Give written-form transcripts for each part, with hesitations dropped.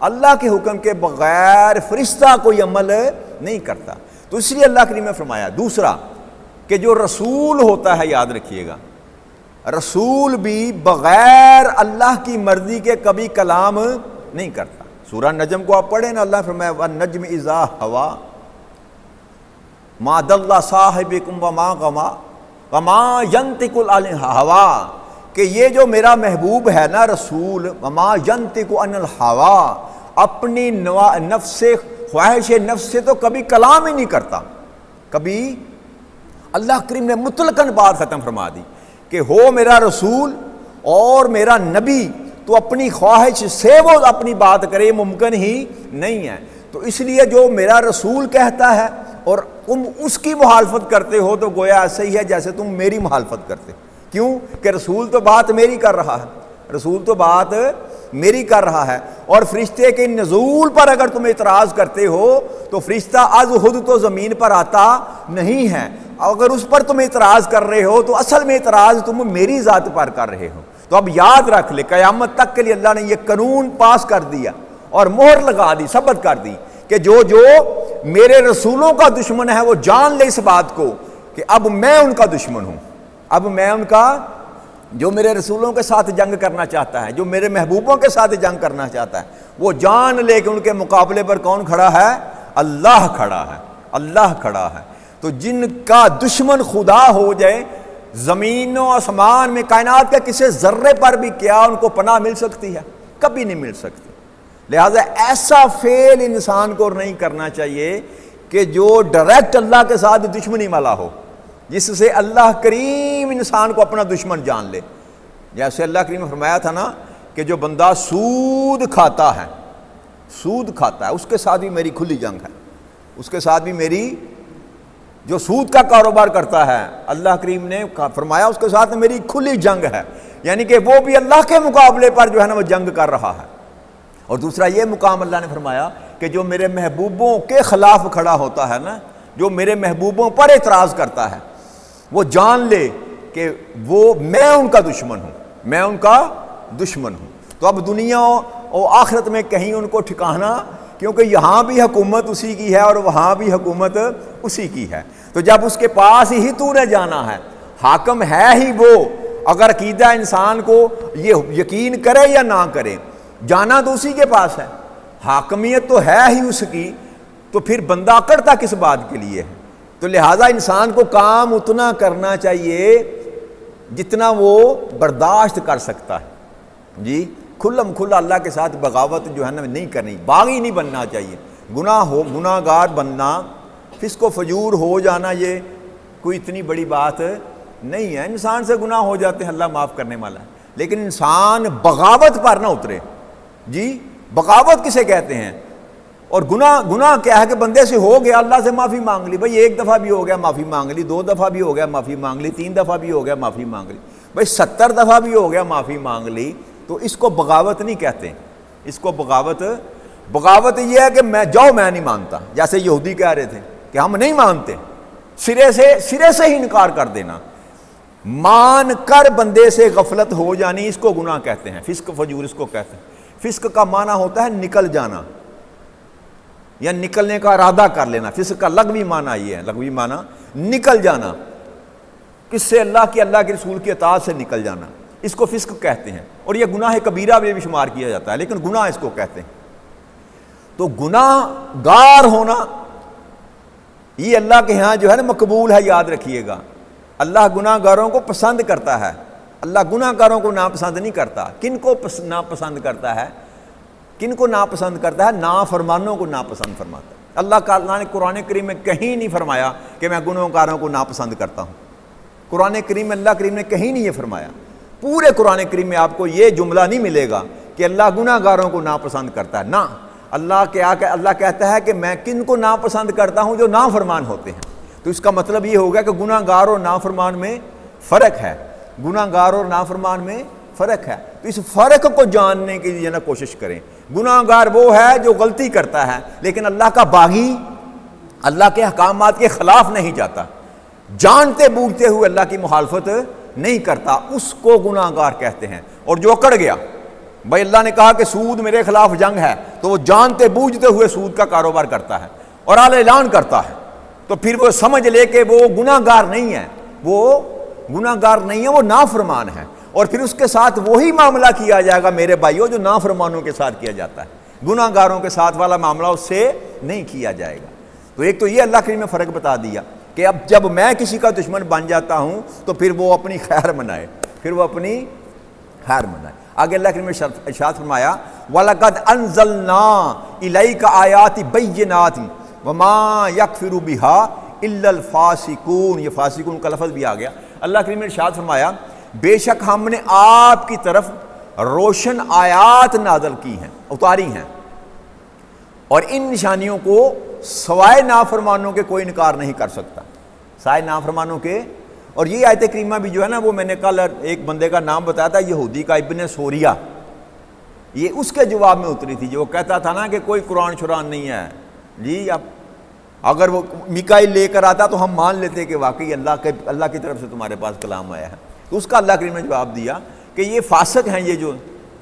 اللہ کے حکم کے بغیر فرشتہ کوئی عمل نہیں کرتا۔ تو اس لیے اللہ کریم نے فرمایا دوسرا کہ جو رسول ہوتا ہے، یاد رکھیے گا، رسول بھی بغیر اللہ کی مرضی کے کبھی کلام نہیں کرتا۔ سورہ نجم کو آپ پڑھیں نا، اللہ نے فرمایا وَالنَّجْمِ إِذَا هَوَىٰ مَا ضَلَّ صَاحِبُكُمْ وَمَا غَوَىٰ وَمَا يَنطِقُ عَنِ الْهَوَىٰ، کہ یہ جو میرا محبوب ہے نا رسول، وَمَا يَنطِقُ عَنِ الْهَوَىٰ، اپنی نفس خواہش نفس سے تو کبھی کلام ہی نہیں کرتا۔ کبھی اللہ کریم نے مطلقاً بات ختم فرما دی کہ ہو میرا رسول اور میرا نبی تو اپنی خواہش سے وہ اپنی بات کرے، ممکن ہی نہیں ہے۔ تو اس لیے جو میرا رسول کہتا ہے اور تم اس کی مخالفت کرتے ہو تو گویا ایسا ہی ہے جیسے تم میری مخالفت کرتے۔ کیوں کہ رسول تو بات میری کر رہا ہے، رسول تو بات میری کر رہا ہے، اور فرشتے کے نزول پر اگر تم اعتراض کرتے ہو تو فرشتہ از خود تو زمین پر آتا نہیں ہے، اگر اس پر تم اعتراض کر رہے ہو تو اصل میں اعتراض تم میری ذات پر کر رہے ہو۔ تو اب یاد رکھ لے، قیامت تک کے لیے اللہ نے یہ قانون پاس کر دیا اور مہر لگا دی، ثبت کر دی کہ جو میرے رسولوں کا دشمن ہے وہ جان لے اس بات کو کہ اب میں ان کا دشمن ہوں، اب میں ان کا، جو میرے رسولوں کے ساتھ جنگ کرنا چاہتا ہے، جو میرے محبوبوں کے ساتھ جنگ کرنا چاہتا ہے، وہ جان لے کہ ان کے مقابلے پر کون کھڑا ہے؟ اللہ کھڑا ہے، اللہ کھڑا ہے۔ تو جن کا دشمن خدا ہو جائے، زمین و آسمان میں کائنات کے کسی ذرے پر بھی کیا ان کو پناہ مل سکتی ہے؟ کبھی نہیں مل سکتی۔ لہٰذا ایسا فعل انسان کو نہیں کرنا چاہیے کہ جو ڈائریکٹ اللہ کے ساتھ دشمنی والا ہو، جس سے اللہ کریم انسان کو اپنا دشمن جان لے۔ جیسے اللہ کریم نے فرمایا تھا نا کہ جو بندہ سود کھاتا ہے، سود کھاتا ہے، اس کے ساتھ بھی میری کھلی جنگ ہے، اس کے ساتھ بھی میری، جو سود کا کاروبار کرتا ہے اللہ کریم نے فرمایا اس کے ساتھ میری کھلی جنگ ہے، یعنی کہ وہ بھی اللہ کے مقابلے پر جو ہے نا وہ جنگ کر رہا ہے۔ اور دوسرا یہ مقام اللہ نے فرمایا کہ جو میرے محبوبوں کے خلاف کھڑا ہوتا ہے نا، جو میرے محبوبوں پر اعتراض کرتا ہے، وہ جان لے کہ وہ میں ان کا دشمن ہوں، میں ان کا دشمن ہوں۔ تو اب دنیا اور آخرت میں کہیں ان کو ٹھکانا، کیونکہ یہاں بھی حکومت اسی کی ہے اور وہاں بھی حکومت اسی کی ہے۔ تو جب اس کے پاس ہی تو نے جانا ہے، حاکم ہے ہی وہ، اگر عقیدہ انسان کو یہ یقین کرے یا نہ کرے، جانا تو اسی کے پاس ہے، حاکمیت تو ہے ہی اس کی، تو پھر بندہ کرتا کس بات کے لیے ہے؟ تو لہٰذا انسان کو کام اتنا کرنا چاہیے جتنا وہ برداشت کر سکتا ہے۔ جی کھلم کھلا اللہ کے ساتھ بغاوت جو ہے نا نہیں کرنی، باغی نہیں بننا چاہیے، گناہ گار بننا، فسق و فجور ہو جانا یہ کوئی اتنی بڑی بات نہیں ہے۔ انسان سے گناہ ہو جاتے ہیں، اللہ معاف کرنے والا ہے، لیکن انسان بغاوت پر نہ اترے۔ جی بغاوت کسے کہتے ہیں؟ اور گناہ کیا ہے کہ بندے سے ہو گیا، اللہ سے معافی مانگ لی، بھئی ایک دفعہ بھی ہو گیا معافی مانگ لی، 2 دفعہ بھی ہو گیا معافی مانگ لی، 3 دفعہ بھی ہو گیا معافی مانگ لی، بھئی 70 دفعہ بھی ہو گیا معافی مانگ لی، تو اس کو بغاوت نہیں کہتے۔ اس کو بغاوت یہ ہے کہ میں نہیں مانتا، جیسے یہودی کہہ رہے تھے کہ ہم نہیں مانتے، سرے سے ہی انکار کر دینا، مان کر بندے سے غفلت ہو جانی، اس کو گناہ کہتے ہیں، فسق فجور اس کو کہتے ہیں۔ فسق کا معنی ہوتا ہے نکل جانا یا نکلنے کا ارادہ کر لینا، فسق کا لغوی معنی یہ ہے، لغوی معنی نکل جانا، کس سے؟ اللہ کے رسول کی اطاعت سے نکل جانا، اس کو فسق کہتے ہیں، اور یہ گناہ کبیرہ میں بھی شمار کیا جاتا ہے، لیکن گناہ اس کو کہتے ہیں۔ تو گناہ گار ہونا یہ اللہ کے ہاں جو ہے نا مقبول ہے، یاد رکھیے گا، اللہ گناہ گاروں کو پسند کرتا ہے، اللہ گناہ گاروں کو ناپسند نہیں کرتا۔ کن کو ناپسند کرتا ہے؟ کن کو ناپسند کرتا ہے؟ نافرمانوں کو ناپسند فرماتا ہے۔ اللہ نے قرآن کریم میں کہیں نہیں فرمایا کہ میں گناہ گاروں کو ناپسند کرتا ہوں، قرآن کریم میں اللہ کریم نے کہیں نہیں یہ فرمایا، پورے قرآن کریم میں آپ کو یہ جملہ نہیں ملے گا کہ اللہ گناہ گاروں کو ناپسند کرتا ہے، نہ، اللہ کہتا ہے کہ میں کن کو ناپسند کرتا ہوں؟ جو نافرمان ہوتے ہیں۔ تو اس کا مطلب یہ ہوگا کہ گناہ گار اور نافرمان میں فرق ہے، گناہ گار اور نافرمان میں فرق ہے۔ تو اس فرق کو جاننے کے لیے کوشش کریں۔ گناہ گار وہ ہے جو غلطی کرتا ہے لیکن اللہ کا باغی، اللہ کے احکامات کے خلاف نہیں جاتا، جانتے بوجھتے ہوئے اللہ کی مخالفت نہیں کرتا، اس کو گناہ گار کہتے ہیں۔ اور جو اکڑ گیا، بھائی اللہ نے کہا کہ سود میرے خلاف جنگ ہے، تو وہ جانتے بوجھتے ہوئے سود کا کاروبار کرتا ہے اور اعلان کرتا ہے، تو پھر وہ سمجھ لے کہ وہ گناہ گار نہیں ہے، وہ گناہ گار نہیں ہے، وہ نافرمان ہے، اور پھر اس کے ساتھ وہی معاملہ کیا جائے گا میرے بھائیوں جو نافرمانوں کے ساتھ کیا جاتا ہے، گناہ گاروں کے ساتھ والا معاملہ اس سے نہیں کیا جائے گا۔ تو ایک تو یہ اللہ کریم نے فرق بتا دیا کہ اب جب میں کسی کا دشمن بن جاتا ہوں تو پھر وہ اپنی خیر منائے، پھر وہ اپنی خیر منائے۔ آگے اللہ کریم نے ارشاد فرمایا وَلَقَدْ أَنزَلْنَا إِلَيْكَ آيَاتٍ بَيِّنَاتٍ وَمَا يَكْفُرُ بِهَا إِلَّا الْفَاسِقُونَ، یہ فاسقون کا لفظ بھی آ گیا۔ اللہ کریم نے ارشاد فرمایا بے شک ہم نے آپ کی طرف روشن آیات نازل کی ہیں، اتاری ہیں، اور ان نشانیوں کو سوائے نافرمانوں کے کوئی انکار نہیں کر سکتا، سوائے نافرمانوں کے۔ اور یہ آیت کریمہ بھی جو ہے نا، وہ میں نے کل ایک بندے کا نام بتایا تھا، یہودی کا، ابن سوریہ، یہ اس کے جواب میں اتری تھی، جو وہ کہتا تھا نا کہ کوئی قرآن شران نہیں ہے جی، اب اگر وہ میکائیل لے کر آتا تو ہم مان لیتے کہ واقعی اللہ کی طرف سے تمہارے پاس کلام آیا ہے۔ تو اس کا اللہ کریم نے جواب دیا کہ یہ فاسق ہیں،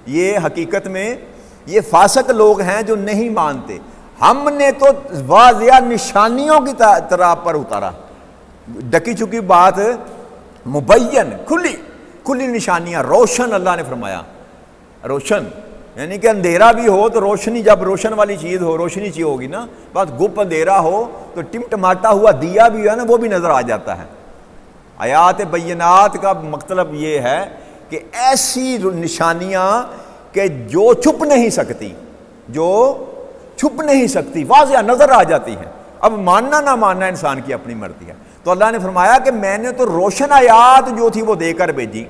یہ حقیقت میں یہ فاسق لوگ ہیں جو نہیں مانتے، ہم نے تو واضح نشانیوں کی طرح پر اتارا، ڈکی چکی بات، مبین، کھلی نشانیاں، روشن، اللہ نے فرمایا روشن، یعنی کہ اندھیرا بھی ہو تو روشنی، جب روشن والی چیز ہو، روشنی چیز ہوگی نا، بس گپ اندھیرا ہو تو ٹمٹماتا ہوا دیا بھی ہے نا، وہ بھی نظر آ جاتا ہے۔ آیات بینات کا مطلب یہ ہے کہ ایسی نشانیاں کہ جو چھپ نہیں سکتی، واضح نظر آ جاتی ہیں، اب ماننا نہ ماننا انسان کی اپنی مرضی ہے۔ تو اللہ نے فرمایا کہ میں نے تو روشن آیات جو تھی وہ دے کر بھیجی،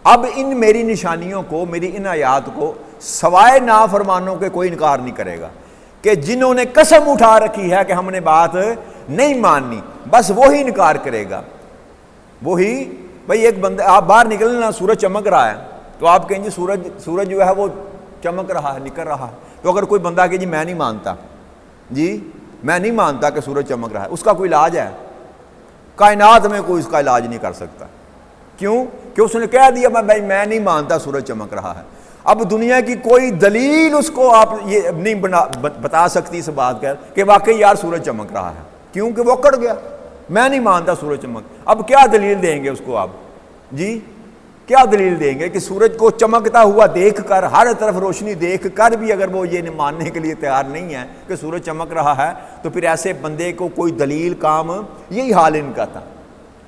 اب ان میری نشانیوں کو، میری ان آیات کو سوائے نافرمانوں کے کوئی انکار نہیں کرے گا، کہ جنہوں نے قسم اٹھا رکھی ہے کہ ہم نے بات نہیں ماننی، بس وہی انکار کرے گا۔ وہی بھئی ایک بندہ، آپ باہر نکلنا، سورج چمک رہا ہے تو آپ کہیں جی سورج جو ہے وہ چمک رہا ہے، نکل رہا ہے، تو اگر کوئی بندہ کہ جی میں نہیں مانتا کہ سورج چمک رہا ہے، اس کا کوئی علاج ہے؟ کائنات میں کوئی اس کا علاج نہیں کر سکتا۔ کیوں؟ کہ اس نے کہہ دیا بھائی میں نہیں مانتا سورج چمک رہا ہے۔ اب دنیا کی کوئی دلیل اس کو آپ یہ نہیں بتا سکتی اس بات کا کہ واقعی یار سورج چمک رہا ہے، کیونکہ وہ اکڑ گیا، میں نہیں مانتا سورج چمک۔ اب کیا دلیل دیں گے اس کو آپ جی؟ کیا دلیل دیں گے کہ سورج کو چمکتا ہوا دیکھ کر، ہر طرف روشنی دیکھ کر بھی اگر وہ یہ ماننے کے لیے تیار نہیں ہے کہ سورج چمک رہا ہے، تو پھر ایسے بندے کو کوئی دلیل کام، یہی حال ان کا تھا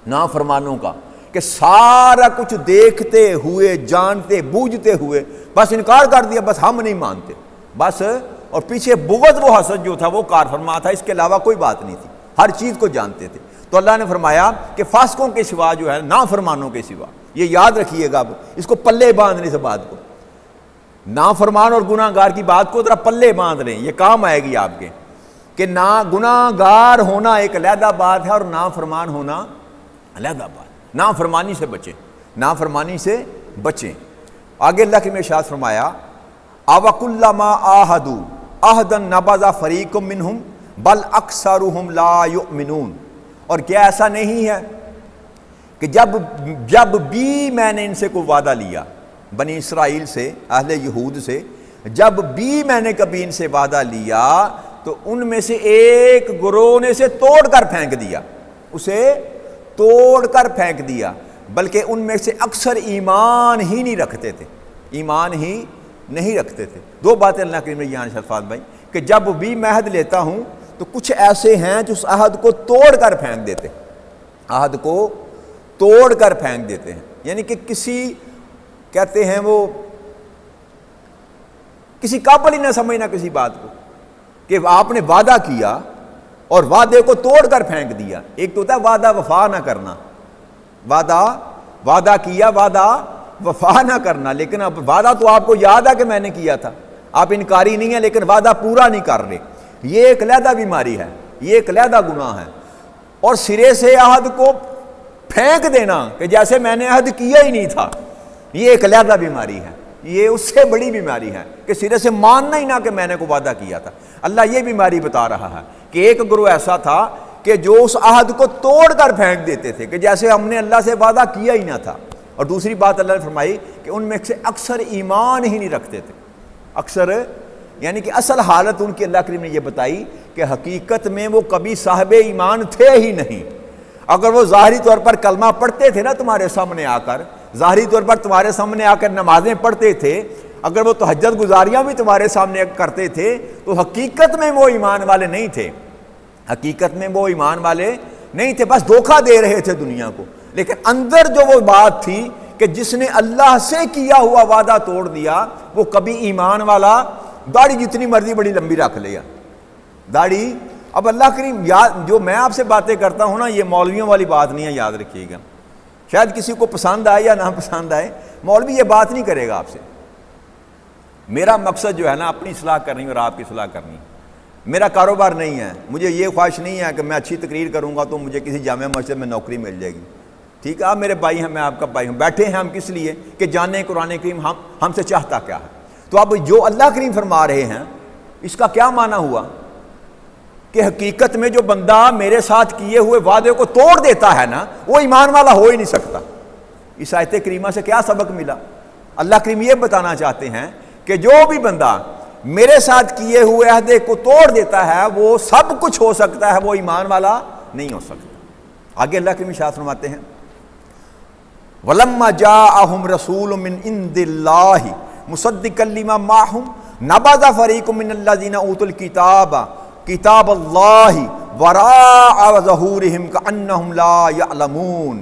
نافرمانوں کا، کہ سارا کچھ دیکھتے ہوئے، جانتے بوجھتے ہوئے بس انکار کر دیا، بس ہم نہیں مانتے بس، اور پیچھے بغض و حسد جو تھا وہ کار فرما تھا، اس کے علاوہ کوئی بات نہیں تھی، ہر چیز کو جانتے تھے۔ تو اللہ نے فرمایا کہ فاسقوں کے سوا جو ہے، نافرمانوں کے سوا، یہ یاد رکھیے گا، اب اس کو پلے باندھنے سے بات کو، نافرمان اور گناہ گار کی بات کو ذرا پلے باندھ لیں، یہ کام آئے گی آپ کے، کہ گناہ گار ہونا ایک علیحدہ بات ہے اور نافرمان ہونا علیحدہ بات۔ نافرمانی سے بچیں۔ آگے اللہ کے میں ارشاد فرمایا أَوَكُلَّمَا عَاهَدُوا عَهْدًا نَبَذَ فَرِيقٌ مِّنْهُمْ بَلْ أَكْثَرُهُمْ لَا يُؤْمِنُونَ، اور کیا ایسا نہیں ہے کہ جب بھی میں نے ان سے کوئی وعدہ لیا، بنی اسرائیل سے، اہل یہود سے، جب بھی میں نے کبھی ان سے وعدہ لیا تو ان میں سے ایک گروہ نے اسے توڑ کر پھینک دیا، اسے توڑ کر پھینک دیا، بلکہ ان میں سے اکثر ایمان ہی نہیں رکھتے تھے۔ دو باتیں اللہ کریم نے یہاں شفاعت بھائی، کہ جب بھی میں عہد لیتا ہوں تو کچھ ایسے ہیں جو اس عہد کو توڑ کر پھینک دیتے ہیں، یعنی کہ کہتے ہیں وہ کسی قابل ہی نہ سمجھنا کسی بات کو، کہ آپ نے وعدہ کیا اور وعدے کو توڑ کر پھینک دیا۔ ایک تو ہوتا ہے وعدہ وفا نہ کرنا، وعدہ کیا، وعدہ وفا نہ کرنا، لیکن اب وعدہ تو آپ کو یاد ہے کہ میں نے کیا تھا، آپ انکاری نہیں ہیں لیکن وعدہ پورا نہیں کر رہے، یہ ایک علیحدہ بیماری ہے، یہ ایک علیحدہ گناہ ہے۔ اور سرے سے عہد کو پھینک دینا کہ جیسے میں نے عہد کیا ہی نہیں تھا، یہ ایک علیحدہ بیماری ہے، یہ اس سے بڑی بیماری ہے کہ سرے سے ماننا ہی نہ کہ میں نے کو وعدہ کیا تھا۔ اللہ یہ بیماری بتا رہا ہے کہ ایک گروہ ایسا تھا کہ جو اس عہد کو توڑ کر پھینک دیتے تھے کہ جیسے ہم نے اللہ سے وعدہ کیا ہی نہ تھا، اور دوسری بات اللہ نے فرمائی کہ ان میں سے اکثر ایمان ہی نہیں رکھتے تھے. اکثر یعنی کہ اصل حالت ان کی اللہ کریم نے یہ بتائی کہ حقیقت میں وہ کبھی صاحب ایمان تھے ہی نہیں. اگر وہ ظاہری طور پر کلمہ پڑھتے تھے نا تمہارے سامنے آ کر، ظاہری طور پر تمہارے سامنے آ کر نمازیں پڑھتے تھے، اگر وہ تہجد گزاریاں بھی تمہارے سامنے کرتے تھے، تو حقیقت میں وہ ایمان والے نہیں تھے. حقیقت میں وہ ایمان والے نہیں تھے، بس دھوکہ دے رہے تھے دنیا کو. لیکن اندر جو وہ بات تھی کہ جس نے اللہ سے کیا ہوا وعدہ توڑ دیا، وہ کبھی ایمان والا داڑھی جتنی مرضی بڑی لمبی رکھ لیا، داڑھی. اب اللہ کریم جو میں آپ سے باتیں کرتا ہوں نا، یہ مولویوں والی بات نہیں ہے، یاد رکھیے گا. شاید کسی کو پسند آئے یا نہ پسند آئے، مولوی یہ بات نہیں کرے گا آپ سے. میرا مقصد جو ہے نا اپنی اصلاح کرنی اور آپ کی اصلاح کرنی. میرا کاروبار نہیں ہے، مجھے یہ خواہش نہیں ہے کہ میں اچھی تقریر کروں گا تو مجھے کسی جامع مسجد میں نوکری مل جائے گی. ٹھیک ہے، آپ میرے بھائی ہیں، میں آپ کا بھائی ہوں. بیٹھے ہیں ہم کس لیے کہ جانیں قرآن کریم ہم سے چاہتا کیا ہے. تو اب جو اللہ کریم فرما رہے ہیں اس کا کیا معنی ہوا کہ حقیقت میں جو بندہ میرے ساتھ کیے ہوئے وعدے کو توڑ دیتا ہے نا، وہ ایمان والا ہو ہی نہیں سکتا. اس آیت کریمہ سے کیا سبق ملا؟ اللہ کریم یہ بتانا چاہتے ہیں کہ جو بھی بندہ میرے ساتھ کیے ہوئے عہدے کو توڑ دیتا ہے وہ سب کچھ ہو سکتا ہے، وہ ایمان والا نہیں ہو سکتا. آگے اللہ کریم ارشاد فرماتے ہیں وَلَمَّا جَاءَهُمْ رَسُولٌ مِّنْ عِندِ اللَّهِ مُصَدِّقًا لِّمَا مَعَهُمْ نَبَذَ فَرِيقٌ مِّنَ الَّذِينَ أُوتُوا الْكِتَابَ كِتَابَ اللَّهِ وَرَاءَ ظُهُورِهِمْ كَأَنَّهُمْ لَا يَعْلَمُونَ.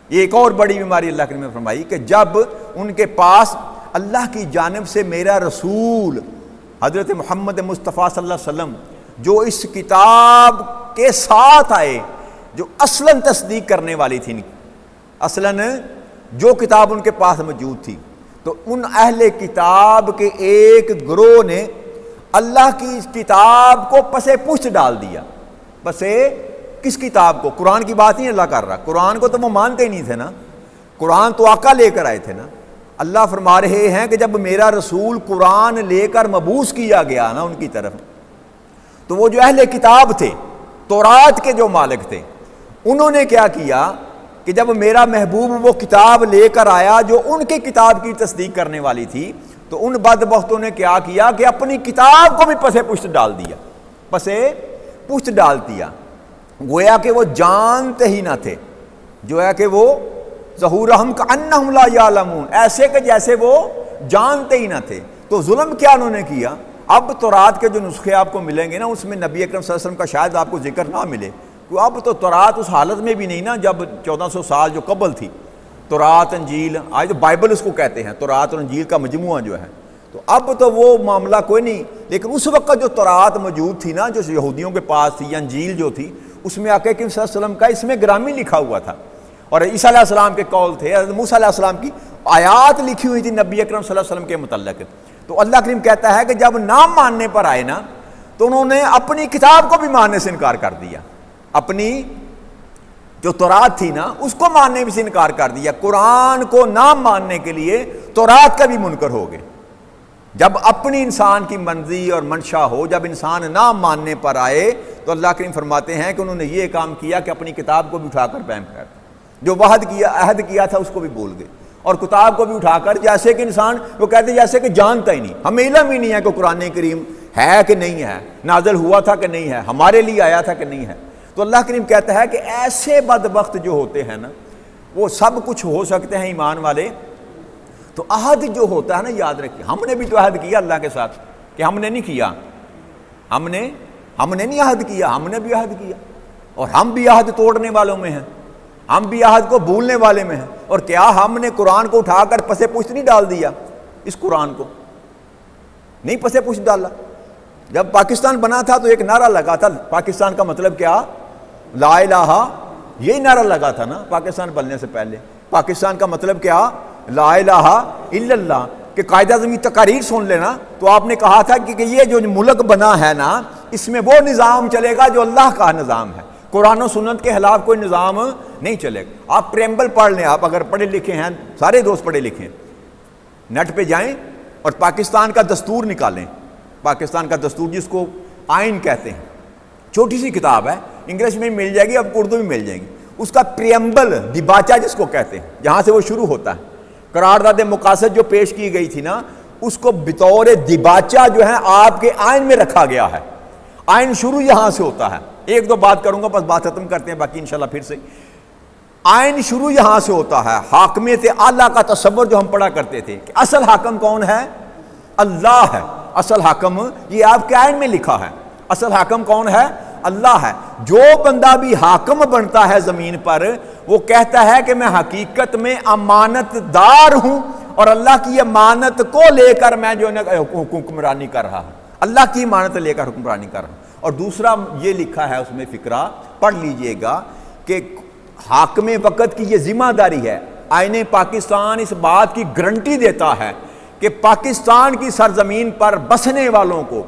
یہ ایک اور بڑی بیماری اللہ کریم نے فرمائی کہ جب ان کے پاس اللہ کی جانب سے میرا رسول حضرت محمد مصطفیٰ صلی اللہ علیہ وسلم جو اس کتاب کے ساتھ آئے، جو اصلاً تصدیق کرنے والی تھی، اصلاً جو کتاب ان کے پاس موجود تھی، تو ان اہل کتاب کے ایک گروہ نے اللہ کی اس کتاب کو پسے پشت ڈال دیا. پسے کس کتاب کو؟ قرآن کی بات نہیں اللہ کر رہا. قرآن کو تو وہ مانتے ہی نہیں تھے نا، قرآن تو آقا لے کر آئے تھے نا. اللہ فرما رہے ہیں کہ جب میرا رسول قرآن لے کر مبعوث کیا گیا نا ان کی طرف، تو وہ جو اہل کتاب تھے، تورات کے جو مالک تھے، انہوں نے کیا کیا کہ جب میرا محبوب وہ کتاب لے کر آیا جو ان کی کتاب کی تصدیق کرنے والی تھی، تو ان بدبختوں نے کیا کیا کہ اپنی کتاب کو بھی پسے پشت ڈال دیا، پسے پشت ڈال دیا. گویا کہ وہ جانتے ہی نہ تھے، جو ہے کہ وہ ظہورہم کأنہم لا یعلمون، ایسے کہ جیسے وہ جانتے ہی نہ تھے. تو ظلم کیا انہوں نے کیا؟ اب تورات کے جو نسخے آپ کو ملیں گے نا، اس میں نبی اکرم صلی اللہ علیہ وسلم کا شاید آپ کو ذکر نہ ملے. اب تو تورات اس حالت میں بھی نہیں نا جب 1400 سال جو قبل تھی. تورات انجیل، آج تو بائبل اس کو کہتے ہیں، تورات اور انجیل کا مجموعہ جو ہے. تو اب تو وہ معاملہ کوئی نہیں، لیکن اس وقت جو تورات موجود تھی نا، جو یہودیوں کے پاس تھی، یا انجیل جو تھی، اس میں آقا کریم صلی اللہ علیہ وسلم کا اس میں گرامی لکھا ہوا تھا، اور عیسیٰ علیہ السلام کے قول تھے، حضرت موسیٰ علیہ السلام کی آیات لکھی ہوئی تھی نبی اکرم صلی اللہ علیہ وسلم کے متعلق. تو اللہ کریم کہتا ہے کہ جب نہ ماننے پر آئے نا، تو انہوں نے اپنی کتاب کو بھی ماننے سے انکار کر دیا. اپنی جو تورات تھی نا اس کو ماننے سے انکار کر دیا. قرآن کو نہ ماننے کے لیے تورات کا بھی منکر ہو گئے. جب اپنی انسان کی مرضی اور منشا ہو، جب انسان نہ ماننے پر آئے، تو اللہ کریم فرماتے ہیں کہ انہوں نے یہ کام کیا کہ اپنی کتاب کو بھی اٹھا کر قائم کر دیا. جو عہد کیا تھا اس کو بھی بول گئے، اور کتاب کو بھی اٹھا کر، جیسے کہ انسان وہ کہتے جیسے کہ جانتا ہی نہیں، ہمیں علم ہی نہیں ہے کہ قرآن کریم ہے کہ نہیں ہے، نازل ہوا تھا کہ نہیں ہے، ہمارے لیے آیا تھا کہ نہیں ہے. تو اللہ کریم کہتا ہے کہ ایسے بدبخت جو ہوتے ہیں نا، وہ سب کچھ ہو سکتے ہیں ایمان والے. تو عہد جو ہوتا ہے نا، یاد رکھیے، ہم نے بھی تو عہد کیا اللہ کے ساتھ، کہ ہم نے نہیں کیا، ہم نے نہیں عہد کیا، ہم نے بھی عہد کیا، اور ہم بھی عہد توڑنے والوں میں ہیں، ہم بھی عہد کو بھولنے والے میں ہیں. اور کیا ہم نے قرآن کو اٹھا کر پسے پشت نہیں ڈال دیا؟ اس قرآن کو نہیں پسے پشت ڈالا. جب پاکستان بنا تھا تو ایک نعرہ لگا تھا، پاکستان کا مطلب کیا؟ لا الہ، یہی نعرہ لگا تھا نا پاکستان بننے سے پہلے. پاکستان کا مطلب کیا؟ لا الہ الا اللہ. کہ قائد اعظم کی تقاریر سن لینا، تو آپ نے کہا تھا کہ یہ جو ملک بنا ہے نا، اس میں وہ نظام چلے گا جو اللہ کا نظام ہے، قرآن و سنت کے خلاف کوئی نظام نہیں چلے گا. آپ پریمبل پڑھ لیں، آپ اگر پڑھے لکھے ہیں، سارے دوست پڑھے لکھے ہیں، نیٹ پہ جائیں اور پاکستان کا دستور نکالیں. پاکستان کا دستور جس کو آئین کہتے ہیں، چھوٹی سی کتاب ہے، انگلش میں مل جائے گی، اب اردو میں مل جائے گی. اس کا پریمبل دیباچہ جس کو کہتے ہیں، جہاں سے وہ شروع ہوتا ہے، قرارداد مقاصد جو پیش کی گئی تھی نا، اس کو بطور دیباچہ جو ہے آپ کے آئین میں رکھا گیا ہے۔ آئین شروع یہاں سے ہوتا ہے، ایک دو بات کروں گا بس بات ختم کرتے ہیں، باقی انشاءاللہ پھر سے۔ آئین شروع یہاں سے ہوتا ہے، حاکمیت اعلیٰ کا تصور جو ہم پڑھا کرتے تھے کہ اصل حاکم کون ہے؟ اللہ ہے۔ اصل حاکم یہ آپ کے آئین میں لکھا ہے، اصل حاکم کون ہے؟ اللہ ہے۔ جو بندہ بھی حاکم بنتا ہے زمین پر، وہ کہتا ہے کہ میں حقیقت میں امانت دار ہوں اور اللہ کی امانت کو لے کر میں جو ہے حکمرانی کر رہا ہوں، اللہ کی امانت لے کر حکمرانی کر رہا ہوں۔ اور دوسرا یہ لکھا ہے اس میں فقرہ پڑھ لیجئے گا کہ حاکم وقت کی یہ ذمہ داری ہے۔ آئین پاکستان اس بات کی گارنٹی دیتا ہے کہ پاکستان کی سرزمین پر بسنے والوں کو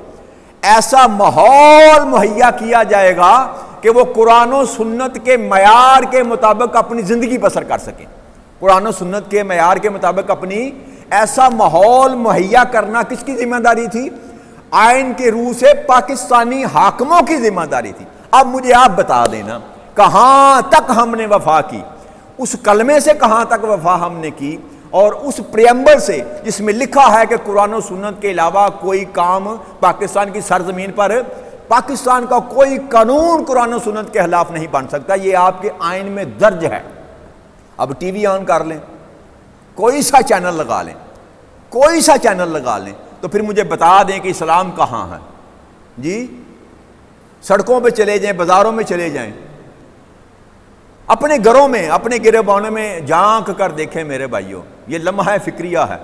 ایسا ماحول مہیا کیا جائے گا کہ وہ قرآن و سنت کے معیار کے مطابق اپنی زندگی بسر کر سکیں۔ قرآن و سنت کے معیار کے مطابق اپنی ایسا ماحول مہیا کرنا کس کی ذمہ داری تھی؟ آئین کے روح سے پاکستانی حاکموں کی ذمہ داری تھی۔ اب مجھے آپ بتا دینا کہاں تک ہم نے وفا کی، اس کلمے سے کہاں تک وفا ہم نے کی، اور اس پریمبل سے جس میں لکھا ہے کہ قرآن و سنت کے علاوہ کوئی کام پاکستان کی سرزمین پر، پاکستان کا کوئی قانون قرآن و سنت کے خلاف نہیں بن سکتا، یہ آپ کے آئین میں درج ہے۔ اب ٹی وی آن کر لیں، کوئی سا چینل لگا لیں، کوئی سا چینل لگا لیں، تو پھر مجھے بتا دیں کہ اسلام کہاں ہے جی۔ سڑکوں پہ چلے جائیں، بازاروں میں چلے جائیں، اپنے گھروں میں، اپنے گریبانوں میں جھانک کر دیکھیں میرے بھائیوں، یہ لمحہ فکریہ ہے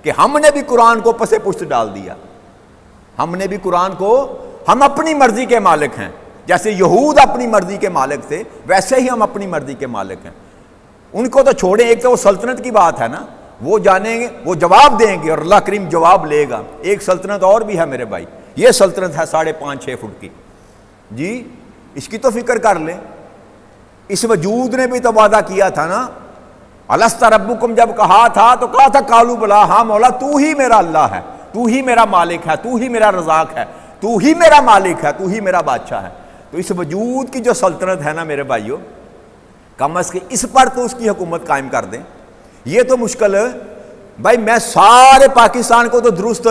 کہ ہم نے بھی قرآن کو پس پشت ڈال دیا۔ ہم نے بھی قرآن کو، ہم اپنی مرضی کے مالک ہیں، جیسے یہود اپنی مرضی کے مالک تھے ویسے ہی ہم اپنی مرضی کے مالک ہیں۔ ان کو تو چھوڑیں، ایک تو وہ سلطنت کی بات ہے نا، وہ جانیں گے، وہ جواب دیں گے اور اللہ کریم جواب لے گا۔ ایک سلطنت اور بھی ہے میرے بھائی، یہ سلطنت ہے 5.5-6 فٹ کی جی، اس کی تو فکر کر لیں۔ اس وجود نے بھی تو وعدہ کیا تھا نا، الست ربکم جب کہا تھا تو کہا تھا قالوا بلا، ہاں مولا تو ہی میرا اللہ ہے، تو ہی میرا مالک ہے، تو ہی میرا رزاق ہے، تو ہی میرا مالک ہے، تو ہی میرا بادشاہ ہے۔ تو اس وجود کی جو سلطنت ہے نا میرے بھائیوں، کم از کم اس پر تو اس کی حکومت قائم کر دیں۔ یہ تو مشکل ہے بھائی، میں سارے پاکستان کو تو درست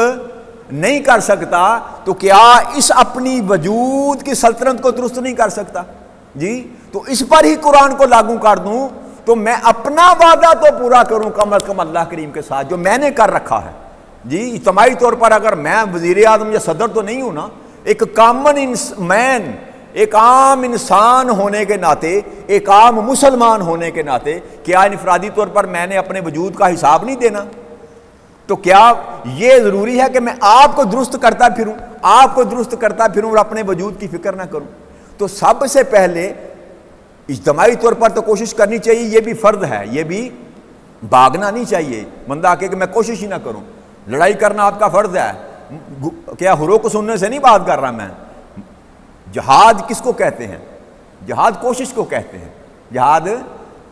نہیں کر سکتا، تو کیا اس اپنی وجود کی سلطنت کو درست نہیں کر سکتا جی؟ تو اس پر ہی قرآن کو لاگو کر دوں تو میں اپنا وعدہ تو پورا کروں کم از کم اللہ کریم کے ساتھ جو میں نے کر رکھا ہے جی۔ اجتماعی طور پر اگر میں وزیر اعظم یا صدر تو نہیں ہوں نا، ایک کامن مین، ایک عام انسان ہونے کے ناطے، ایک عام مسلمان ہونے کے ناطے، کیا انفرادی طور پر میں نے اپنے وجود کا حساب نہیں دینا؟ تو کیا یہ ضروری ہے کہ میں آپ کو درست کرتا پھروں، آپ کو درست کرتا پھروں اور اپنے وجود کی فکر نہ کروں؟ تو سب سے پہلے اجتماعی طور پر تو کوشش کرنی چاہیے، یہ بھی فرض ہے، یہ بھی بھاگنا نہیں چاہیے بندہ کہ میں کوشش ہی نہ کروں۔ لڑائی کرنا آپ کا فرض ہے، کیا ہرو کو سننے سے نہیں بات کر رہا میں۔ جہاد کس کو کہتے ہیں؟ جہاد کوشش کو کہتے ہیں، جہاد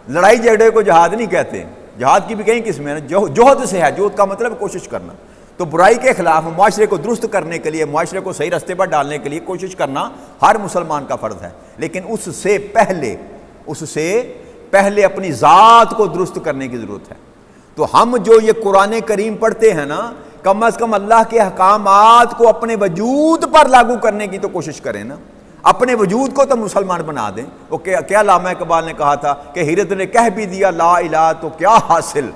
لڑائی جھگڑے کو جہاد نہیں کہتے۔ جہاد کی بھی کئی قسمیں ہیں، جوہد سے ہے، جوہد کا مطلب کوشش کرنا۔ تو برائی کے خلاف معاشرے کو درست کرنے کے لیے، معاشرے کو صحیح راستے پر ڈالنے کے لیے کوشش کرنا ہر مسلمان کا فرض ہے، لیکن اس سے پہلے اپنی ذات کو درست کرنے کی ضرورت ہے۔ تو ہم جو یہ قرآن کریم پڑھتے ہیں نا، کم از کم اللہ کے احکامات کو اپنے وجود پر لاگو کرنے کی تو کوشش کریں نا، اپنے وجود کو تو مسلمان بنا دیں۔ وہ کیا علامہ اقبال نے کہا تھا کہ ہیرت نے کہہ بھی دیا لا الہ تو کیا حاصل،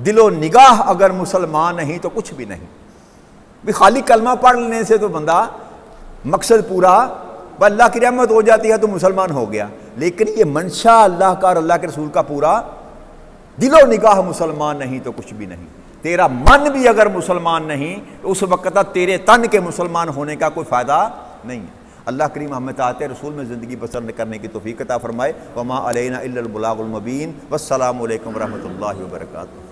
دل و نگاہ اگر مسلمان نہیں تو کچھ بھی نہیں۔ بھی خالی کلمہ پڑھ لینے سے تو بندہ مقصد پورا، اللہ کی رحمت ہو جاتی ہے تو مسلمان ہو گیا، لیکن یہ منشا اللہ کا اور اللہ کے رسول کا پورا، دل و نگاہ مسلمان نہیں تو کچھ بھی نہیں۔ تیرا من بھی اگر مسلمان نہیں تو اس وقت تیرے تن کے مسلمان ہونے کا کوئی فائدہ نہیں ہے۔ اللہ کریم ہمیں طاعت رسول میں زندگی بسر کرنے کی توفیق عطا فرمائے۔ وما علینا الا البلاغ المبین۔ والسلام علیکم ورحمۃ اللہ وبرکاتہ۔